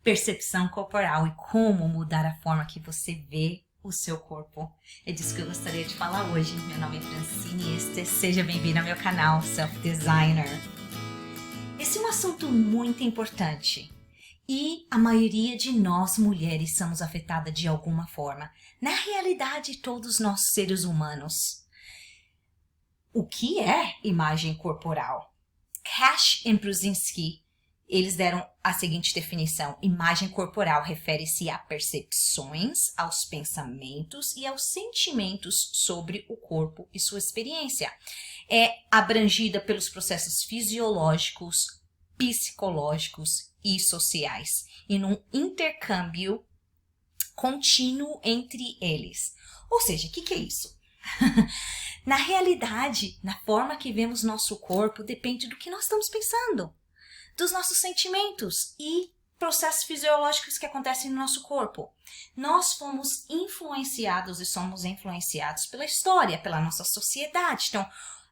percepção corporal e como mudar a forma que você vê o seu corpo. É disso que eu gostaria de falar hoje. Meu nome é Francine Ester, seja bem-vindo ao meu canal Self Designer. Esse é um assunto muito importante e a maioria de nós mulheres somos afetadas de alguma forma. Na realidade, todos nós seres humanos. O que é imagem corporal? Cash e Brusinski, eles deram a seguinte definição: imagem corporal refere-se a percepções, aos pensamentos e aos sentimentos sobre o corpo e sua experiência. É abrangida pelos processos fisiológicos, psicológicos e sociais, e num intercâmbio contínuo entre eles. Ou seja, o que é isso? Na realidade, na forma que vemos nosso corpo, depende do que nós estamos pensando, dos nossos sentimentos e processos fisiológicos que acontecem no nosso corpo. Nós fomos influenciados e somos influenciados pela história, pela nossa sociedade. Então,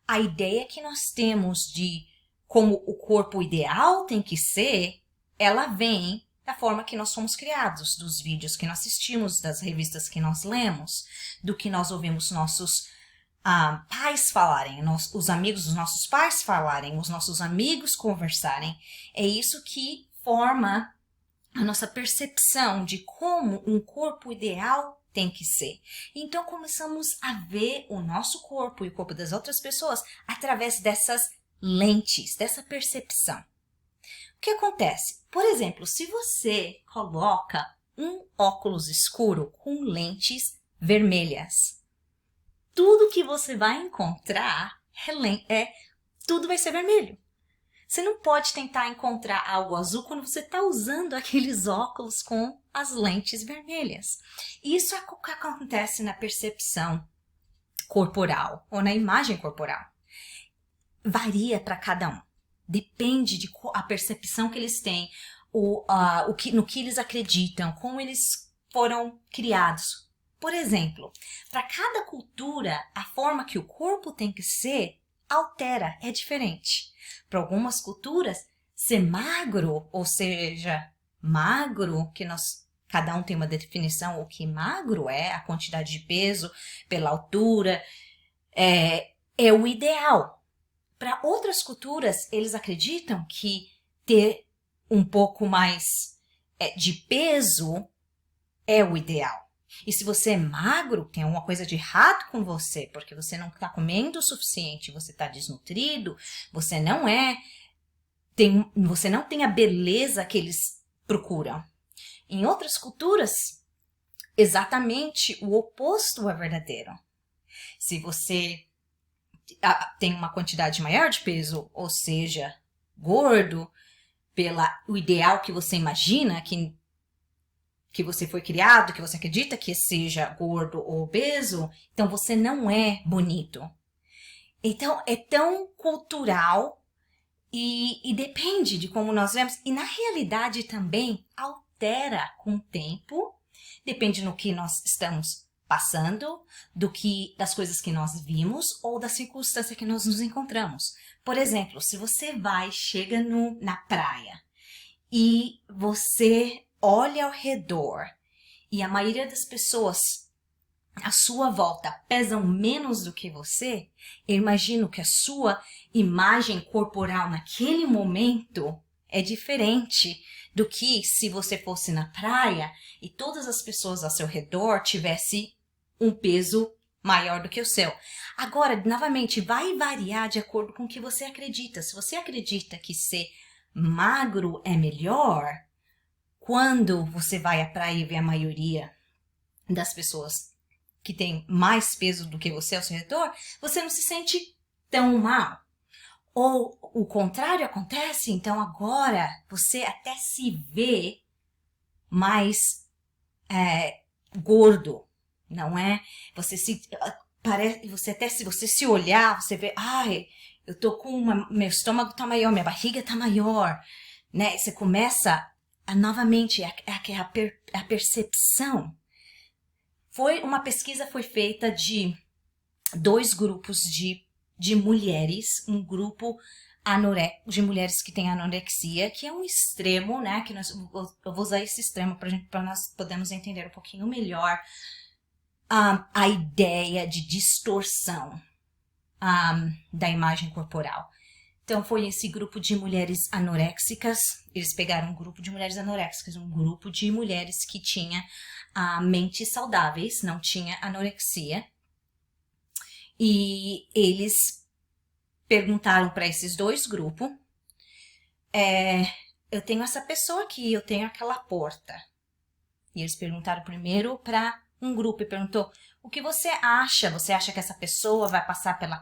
a ideia que nós temos de como o corpo ideal tem que ser, ela vem da forma que nós fomos criados, dos vídeos que nós assistimos, das revistas que nós lemos, do que nós ouvimos nossos pais falarem, os amigos dos nossos pais falarem, os nossos amigos conversarem. É isso que forma a nossa percepção de como um corpo ideal tem que ser. Então começamos a ver o nosso corpo e o corpo das outras pessoas através dessas lentes, dessa percepção. O que acontece? Por exemplo, se você coloca um óculos escuro com lentes vermelhas, tudo que você vai encontrar tudo vai ser vermelho. Você não pode tentar encontrar algo azul quando você está usando aqueles óculos com as lentes vermelhas. Isso é o que acontece na percepção corporal ou na imagem corporal. Varia para cada um. Depende de a percepção que eles têm, no que eles acreditam, como eles foram criados. Por exemplo, para cada cultura, a forma que o corpo tem que ser altera, é diferente. Para algumas culturas, ser magro, ou seja, magro, cada um tem uma definição, o que magro é, a quantidade de peso pela altura, é o ideal. Para outras culturas, eles acreditam que ter um pouco mais de peso é o ideal. E se você é magro, tem alguma coisa de errado com você, porque você não está comendo o suficiente, você está desnutrido, você não tem a beleza que eles procuram. Em outras culturas, exatamente o oposto é verdadeiro. Se você tem uma quantidade maior de peso, ou seja, gordo, o ideal que você imagina, que você foi criado, que você acredita que seja gordo ou obeso, então você não é bonito. Então, é tão cultural e depende de como nós vemos. E na realidade também altera com o tempo, depende no que nós estamos passando, das coisas que nós vimos ou da circunstância que nós nos encontramos. Por exemplo, se você chega na praia e você olha ao redor e a maioria das pessoas à sua volta pesam menos do que você, eu imagino que a sua imagem corporal naquele momento é diferente do que se você fosse na praia e todas as pessoas ao seu redor tivessem um peso maior do que o seu. Agora, novamente, vai variar de acordo com o que você acredita. Se você acredita que ser magro é melhor, quando você vai à praia e vê a maioria das pessoas que tem mais peso do que você ao seu redor, você não se sente tão mal. Ou o contrário acontece, então agora você até se vê mais gordo, não é? Você se olhar, você vê, eu tô meu estômago tá maior, minha barriga tá maior, né? Você começa novamente a percepção. Uma pesquisa foi feita de 2 grupos de mulheres, um grupo de mulheres que têm anorexia, que é um extremo, né? Que eu vou usar esse extremo para nós podermos entender um pouquinho melhor a ideia de distorção da imagem corporal. Então, foi esse grupo de mulheres anoréxicas, eles pegaram um grupo de mulheres anoréxicas, um grupo de mulheres que tinha mentes saudáveis, não tinha anorexia, e eles perguntaram para esses dois grupos, eu tenho essa pessoa aqui, eu tenho aquela porta. E eles perguntaram primeiro para um grupo e perguntou, o que você acha? Você acha que essa pessoa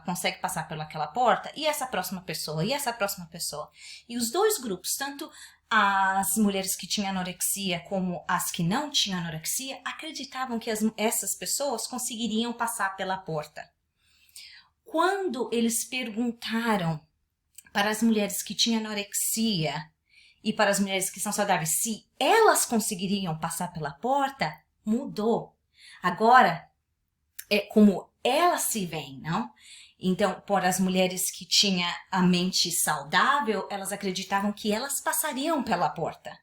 consegue passar pelaquela porta? E essa próxima pessoa? E essa próxima pessoa? E os dois grupos, tanto as mulheres que tinham anorexia como as que não tinham anorexia, acreditavam que essas pessoas conseguiriam passar pela porta. Quando eles perguntaram para as mulheres que tinham anorexia e para as mulheres que são saudáveis se elas conseguiriam passar pela porta, mudou. Agora, é como elas se veem, não? Então, para as mulheres que tinham a mente saudável, elas acreditavam que elas passariam pela porta.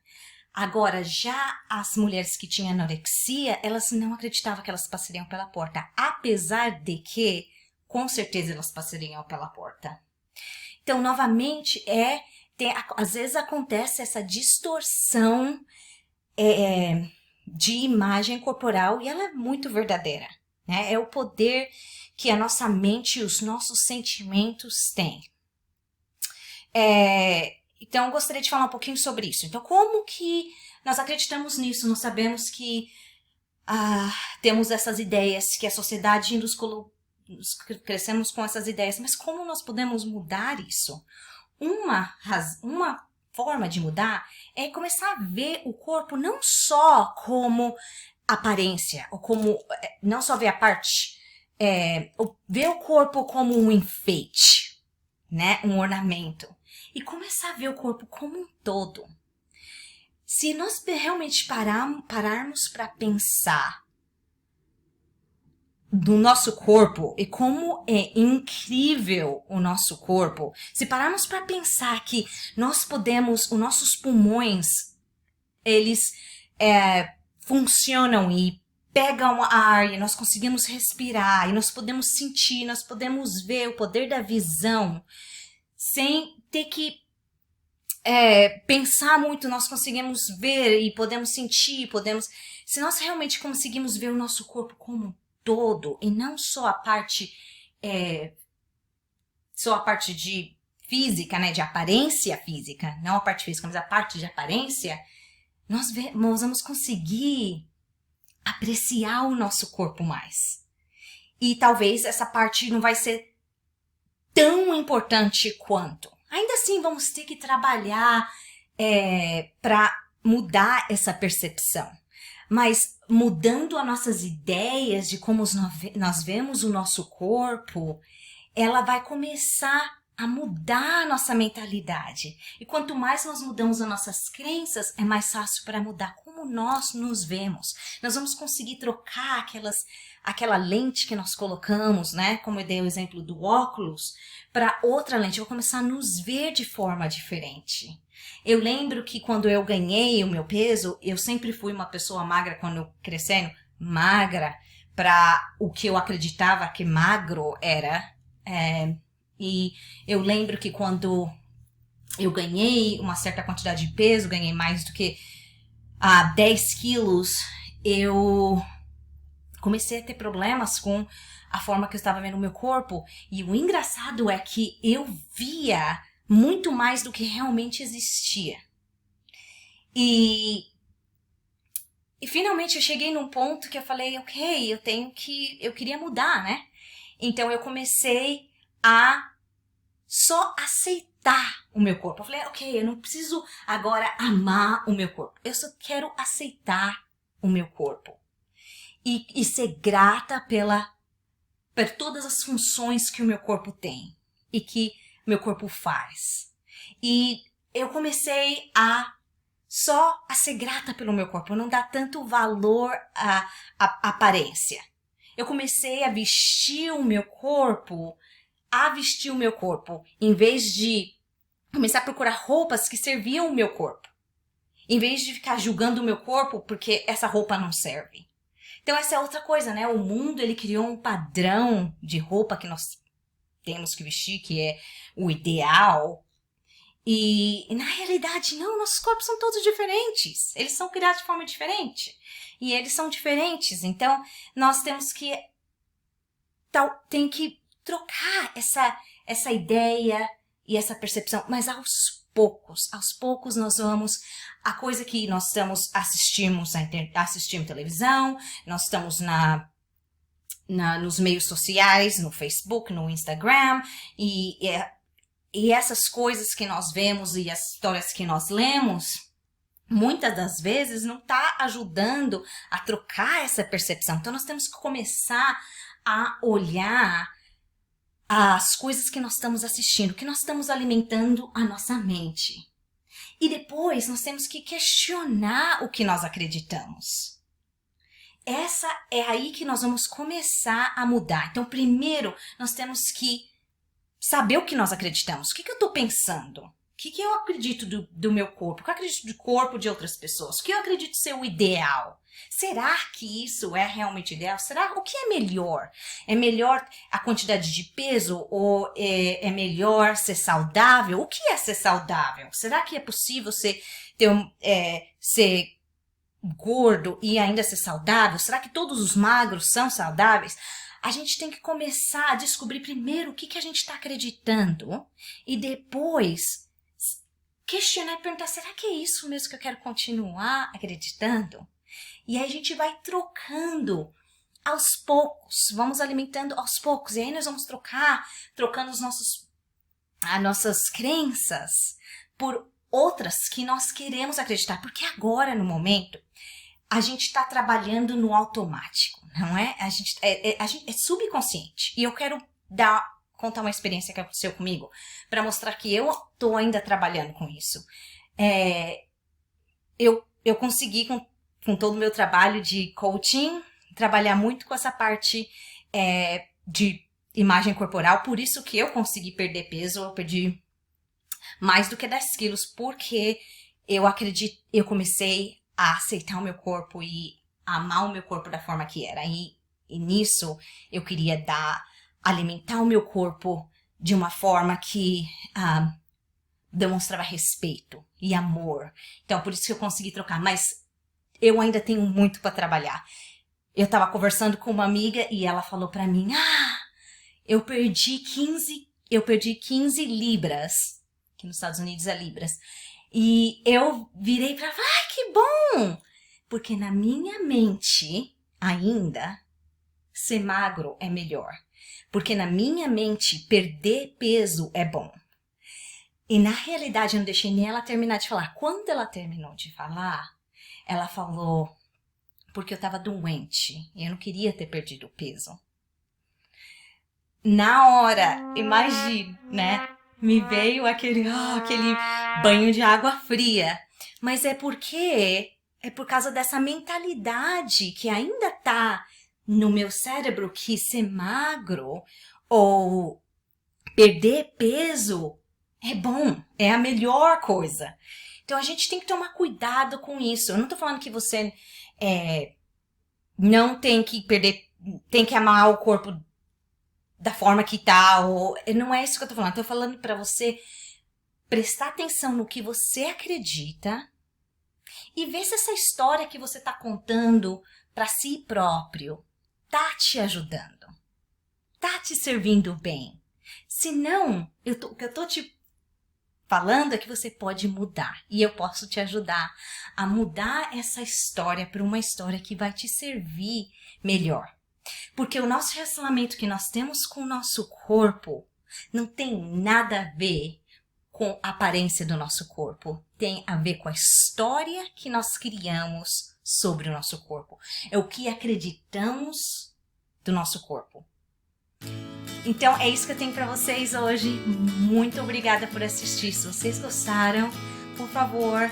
Agora, já as mulheres que tinham anorexia, elas não acreditavam que elas passariam pela porta, apesar de que, com certeza, elas passariam pela porta. Então, novamente, às vezes acontece essa distorção de imagem corporal e ela é muito verdadeira, né? É o poder que a nossa mente e os nossos sentimentos têm. Então, eu gostaria de falar um pouquinho sobre isso. Então, como que nós acreditamos nisso? Nós sabemos que temos essas ideias, que a sociedade crescemos com essas ideias, mas como nós podemos mudar isso? Uma forma de mudar é começar a ver o corpo não só como aparência, ou como, não só ver a parte, ver o corpo como um enfeite, né, um ornamento, e começar a ver o corpo como um todo. Se nós realmente pararmos para pensar do nosso corpo e como é incrível o nosso corpo, se pararmos para pensar que nós podemos, os nossos pulmões, eles funcionam e pegam ar e nós conseguimos respirar e nós podemos sentir, nós podemos ver o poder da visão sem ter que pensar muito, nós conseguimos ver e podemos sentir, se nós realmente conseguimos ver o nosso corpo como todo e não só a parte de física, né, de aparência física, não a parte física, mas a parte de aparência, nós vamos conseguir apreciar o nosso corpo mais. E talvez essa parte não vai ser tão importante quanto. Ainda assim, vamos ter que trabalhar para mudar essa percepção. Mas mudando as nossas ideias de como nós vemos o nosso corpo, ela vai começar a mudar a nossa mentalidade. E quanto mais nós mudamos as nossas crenças, é mais fácil para mudar como nós nos vemos. Nós vamos conseguir trocar aquela lente que nós colocamos, né? Como eu dei o exemplo do óculos, para outra lente. Eu vou começar a nos ver de forma diferente. Eu lembro que quando eu ganhei o meu peso, eu sempre fui uma pessoa magra quando eu crescendo, magra para o que eu acreditava que magro era. E eu lembro que quando eu ganhei uma certa quantidade de peso, ganhei mais do que 10 quilos, eu comecei a ter problemas com a forma que eu estava vendo o meu corpo. E o engraçado é que eu via muito mais do que realmente existia. E finalmente eu cheguei num ponto que eu falei, ok, eu queria mudar, né? Então eu comecei a só aceitar o meu corpo. Eu falei, ok, eu não preciso agora amar o meu corpo. Eu só quero aceitar o meu corpo. E ser grata por todas as funções que o meu corpo tem e que meu corpo faz. E eu comecei a ser grata pelo meu corpo, não dar tanto valor à aparência. Eu comecei a vestir o meu corpo, em vez de Comecei a procurar roupas que serviam o meu corpo, em vez de ficar julgando o meu corpo porque essa roupa não serve. Então essa é outra coisa, né? O mundo, ele criou um padrão de roupa que nós temos que vestir, que é o ideal. E na realidade, não, nossos corpos são todos diferentes. Eles são criados de forma diferente. E eles são diferentes. Então, nós temos que trocar essa ideia e essa percepção. Mas aos poucos nós vamos... A coisa que nós assistimos televisão, nós estamos nos meios sociais, no Facebook, no Instagram, e essas coisas que nós vemos e as histórias que nós lemos, muitas das vezes não está ajudando a trocar essa percepção. Então nós temos que começar a olhar as coisas que nós estamos assistindo, que nós estamos alimentando a nossa mente. E depois nós temos que questionar o que nós acreditamos. Essa é aí que nós vamos começar a mudar. Então primeiro nós temos que saber o que nós acreditamos. O que eu estou pensando? O que eu acredito do meu corpo? O que eu acredito do corpo de outras pessoas? O que eu acredito ser o ideal? Será que isso é realmente ideal? O que é melhor? É melhor a quantidade de peso ou é melhor ser saudável? O que é ser saudável? Será que é possível ser gordo e ainda ser saudável? Será que todos os magros são saudáveis? A gente tem que começar a descobrir primeiro o que a gente está acreditando e depois questionar e perguntar, será que é isso mesmo que eu quero continuar acreditando? E aí a gente vai trocando aos poucos, vamos alimentando aos poucos. E aí nós vamos trocando as nossas crenças por outras que nós queremos acreditar. Porque agora, no momento, a gente está trabalhando no automático, não é? A gente é subconsciente. E eu quero contar uma experiência que aconteceu comigo para mostrar que eu estou ainda trabalhando com isso. Eu consegui, com todo o meu trabalho de coaching, trabalhar muito com essa parte de imagem corporal. Por isso que eu consegui perder peso. Eu perdi mais do que 10 quilos, porque eu comecei a aceitar o meu corpo e amar o meu corpo da forma que era. E nisso eu queria alimentar o meu corpo de uma forma que demonstrava respeito e amor. Então, por isso que eu consegui trocar. Mas eu ainda tenho muito para trabalhar. Eu estava conversando com uma amiga e ela falou para mim, eu perdi 15 libras, que nos Estados Unidos é libras. E eu virei para ela, que bom! Porque na minha mente, ainda, ser magro é melhor. Porque na minha mente, perder peso é bom. E na realidade, eu não deixei nem ela terminar de falar. Quando ela terminou de falar, ela falou, porque eu estava doente e eu não queria ter perdido o peso. Na hora, imagine, né? Me veio aquele banho de água fria. Mas é por causa dessa mentalidade que ainda tá no meu cérebro que ser magro ou perder peso é bom, é a melhor coisa. Então a gente tem que tomar cuidado com isso. Eu não tô falando que você não tem que tem que amar o corpo da forma que tá, não é isso que eu tô falando. Eu tô falando pra você prestar atenção no que você acredita e ver se essa história que você tá contando pra si próprio tá te ajudando, tá te servindo bem. Se não, o que eu tô te falando é que você pode mudar e eu posso te ajudar a mudar essa história para uma história que vai te servir melhor. Porque o nosso relacionamento que nós temos com o nosso corpo não tem nada a ver com a aparência do nosso corpo. Tem a ver com a história que nós criamos sobre o nosso corpo. É o que acreditamos do nosso corpo. Então é isso que eu tenho para vocês hoje. Muito obrigada por assistir. Se vocês gostaram, por favor,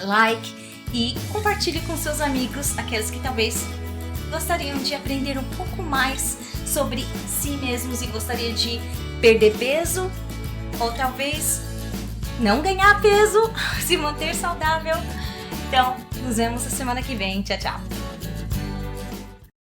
like e compartilhe com seus amigos, aqueles que talvez gostariam de aprender um pouco mais sobre si mesmos e gostaria de perder peso ou talvez não ganhar peso, se manter saudável. Então, nos vemos na semana que vem. Tchau, tchau!